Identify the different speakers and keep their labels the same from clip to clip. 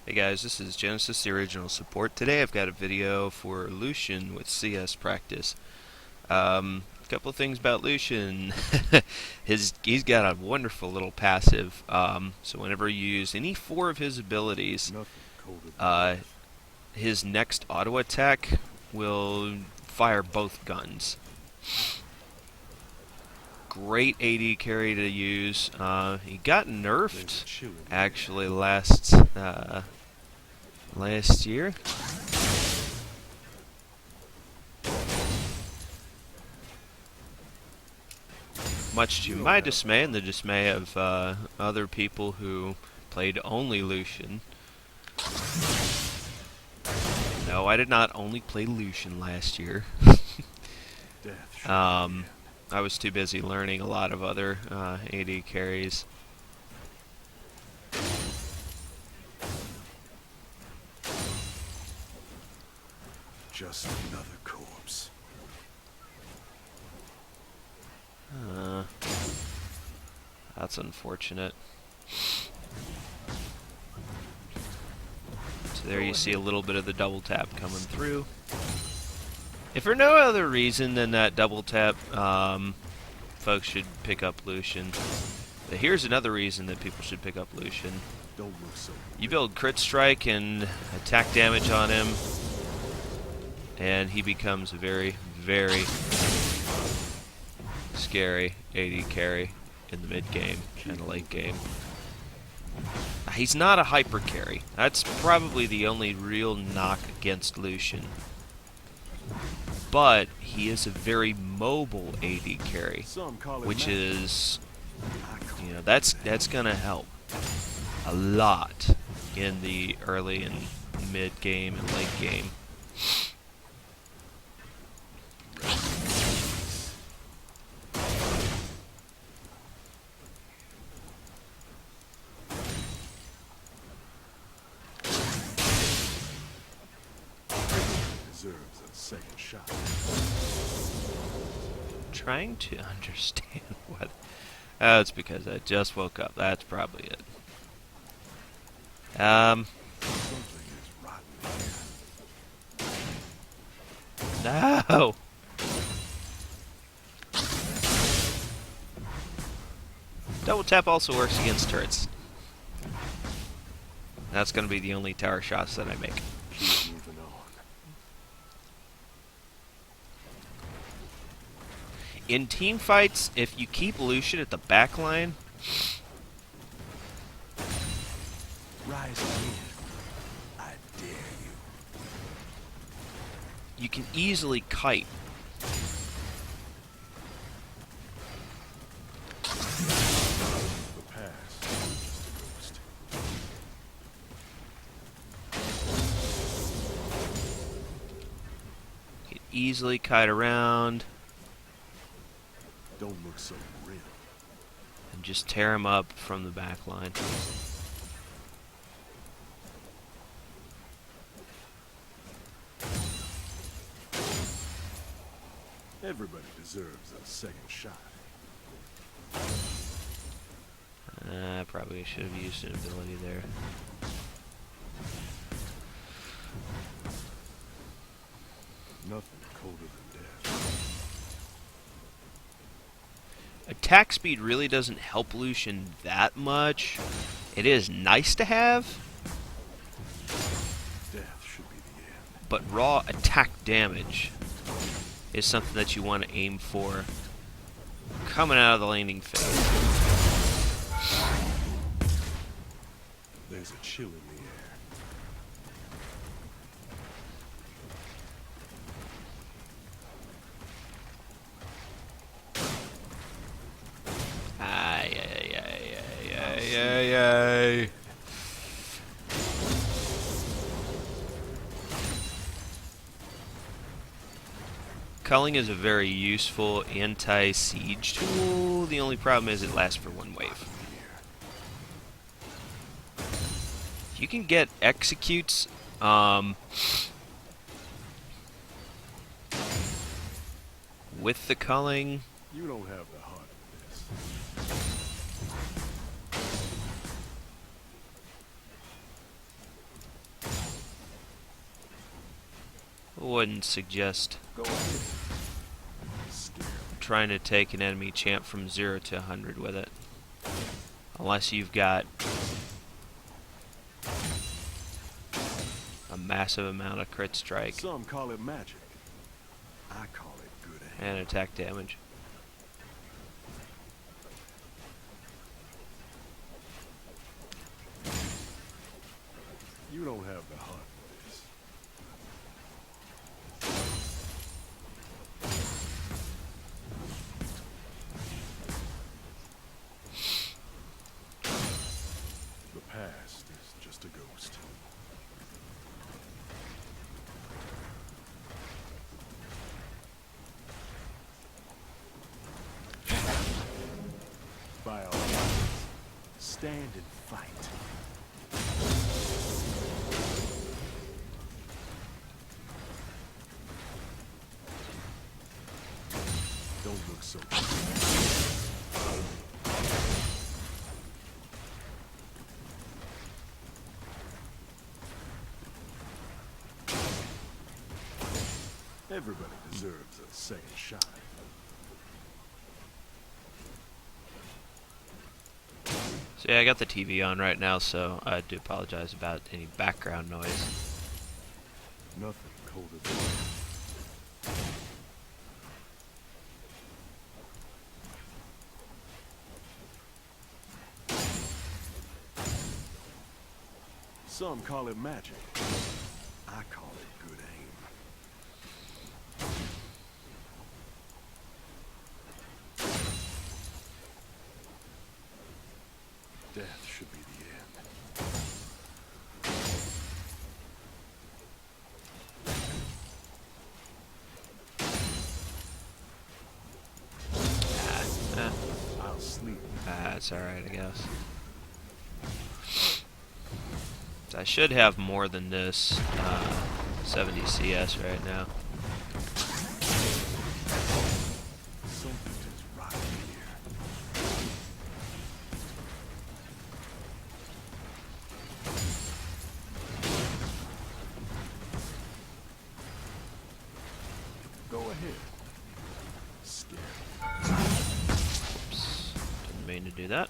Speaker 1: Hey guys, this is Genesis, the original support. Today I've got a video for Lucian with CS practice. A couple of things about Lucian. He's got a wonderful little passive. So whenever you use any four of his abilities,
Speaker 2: Nothing colder than
Speaker 1: uh,
Speaker 2: death.
Speaker 1: his next auto attack will fire both guns. Great AD carry to use. He got
Speaker 2: There's a
Speaker 1: nerfed
Speaker 2: chill in the air.
Speaker 1: actually last year. Much to my dismay and the dismay of other people who played only Lucian. No, I did not only play Lucian last year.
Speaker 2: Death should be the end.
Speaker 1: I was too busy learning a lot of other AD carries.
Speaker 2: Just another corpse.
Speaker 1: That's unfortunate. So there you see a little bit of the double tap coming through. If for no other reason than that double tap, folks should pick up Lucian. But here's another reason that people should pick up Lucian.
Speaker 2: Don't look so.
Speaker 1: You build crit strike and attack damage on him, and he becomes a very, very scary AD carry in the mid game and the late game. He's not a hyper carry. That's probably the only real knock against Lucian. But he is a very mobile AD carry,
Speaker 2: Some call it
Speaker 1: which
Speaker 2: magic.
Speaker 1: is,
Speaker 2: I call it
Speaker 1: that's gonna help a lot in the early and mid game and late game.
Speaker 2: deserves a second shot.
Speaker 1: Trying to understand what. Oh, it's because I just woke up. That's probably it.
Speaker 2: Something is rotten here.
Speaker 1: No. Double tap also works against turrets. That's going to be the only tower shots that I make.
Speaker 2: Keep moving on.
Speaker 1: In team fights, if you keep Lucian at the back line,
Speaker 2: Rise again. I dare you.
Speaker 1: you can easily kite.
Speaker 2: The past is just a ghost.
Speaker 1: You can easily kite around
Speaker 2: Don't look so real.
Speaker 1: and just tear him up from the back line.
Speaker 2: Everybody deserves a second shot.
Speaker 1: I probably should have used an ability there.
Speaker 2: Nothing colder than death.
Speaker 1: Attack speed really doesn't help Lucian that much. It is nice to have,
Speaker 2: Death should be the end.
Speaker 1: but raw attack damage is something that you want to aim for coming out of the laning phase.
Speaker 2: There's a chill in the air.
Speaker 1: Ay, ay, ay, ay, ay, ay, ay. Culling is a very useful anti-siege tool. The only problem is it lasts for one wave. You can get executes with the culling.
Speaker 2: You don't have the heart of this.
Speaker 1: wouldn't suggest
Speaker 2: Go ahead. Scare
Speaker 1: trying to take an enemy champ from 0 to 100 with it. Unless you've got a massive amount of crit strike
Speaker 2: Some call it magic. I call it good aim.
Speaker 1: and attack damage.
Speaker 2: You don't have the heart for this. The past is just a ghost. By all means, stand and fight. Don't look so Everybody deserves a second shot.
Speaker 1: So yeah, I got the TV on right now, so I do apologize about any background noise.
Speaker 2: Nothing colder than some call it magic. I call it good aim. Death should be the end.
Speaker 1: Eh,
Speaker 2: I'll sleep.
Speaker 1: that's alright, I guess. I should have more than this 70 CS right now.
Speaker 2: Something is rotten here. Go ahead. Scare.
Speaker 1: Oops, didn't mean to do that.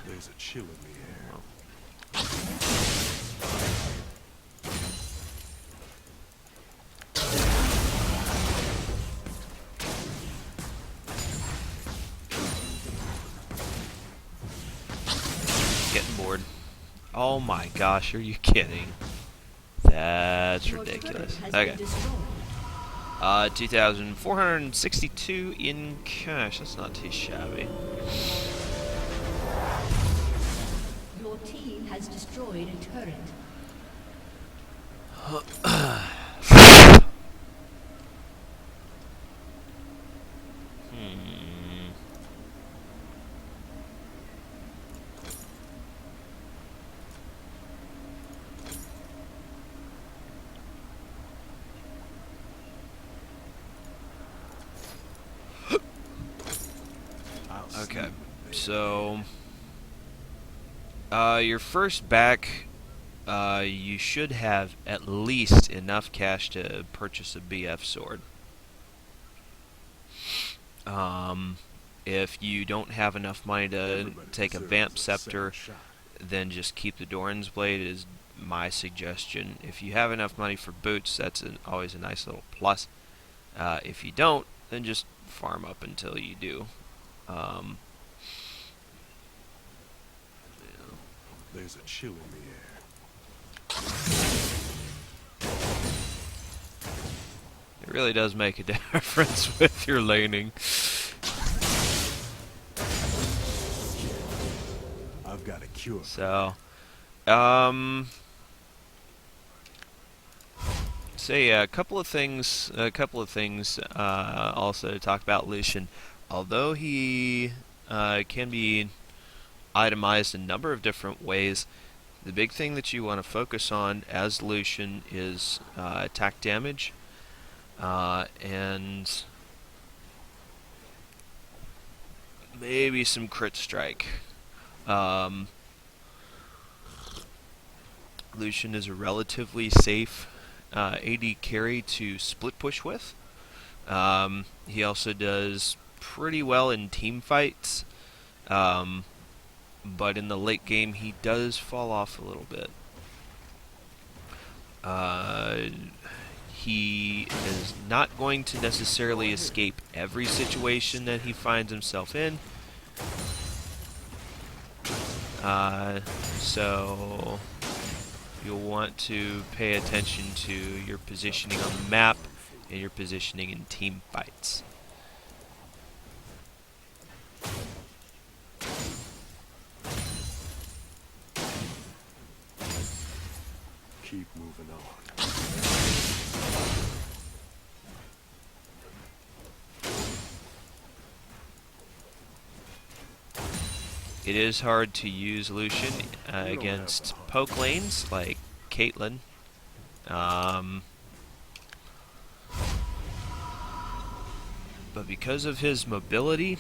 Speaker 2: There's a chill in the air.
Speaker 1: Getting bored. Oh my gosh, are you kidding? That's ridiculous. Okay. 2,462 in cash. That's not too shabby.
Speaker 3: Your team has destroyed a turret.
Speaker 2: I'll
Speaker 1: Okay,
Speaker 2: sleep.
Speaker 1: so your first back, you should have at least enough cash to purchase a BF sword. If you don't have enough money to
Speaker 2: Everybody
Speaker 1: take a
Speaker 2: deserves
Speaker 1: vamp
Speaker 2: second
Speaker 1: scepter,
Speaker 2: shot.
Speaker 1: then just keep the Doran's blade is my suggestion. If you have enough money for boots, that's always a nice little plus. If you don't, then just farm up until you do.
Speaker 2: There's a chill in the air.
Speaker 1: It really does make a difference with your laning.
Speaker 2: I've got a cure.
Speaker 1: So, so yeah, a couple of things also to talk about Lucian. Although he can be itemized a number of different ways, the big thing that you want to focus on as Lucian is attack damage and maybe some crit strike. Lucian is a relatively safe AD carry to split push with. He also does pretty well in team fights, but in the late game he does fall off a little bit. He is not going to necessarily escape every situation that he finds himself in. So you'll want to pay attention to your positioning on the map and your positioning in team fights.
Speaker 2: Keep moving on.
Speaker 1: It is hard to use Lucian against poke lanes like Caitlyn. But because of his mobility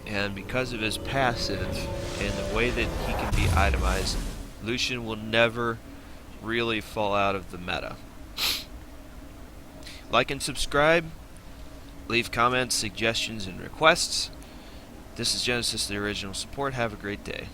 Speaker 1: and because of his passive and the way that he can be itemized, Lucian will never really fall out of the meta. Like and subscribe, leave comments, suggestions, and requests. This is Genesis, the original support. Have a great day.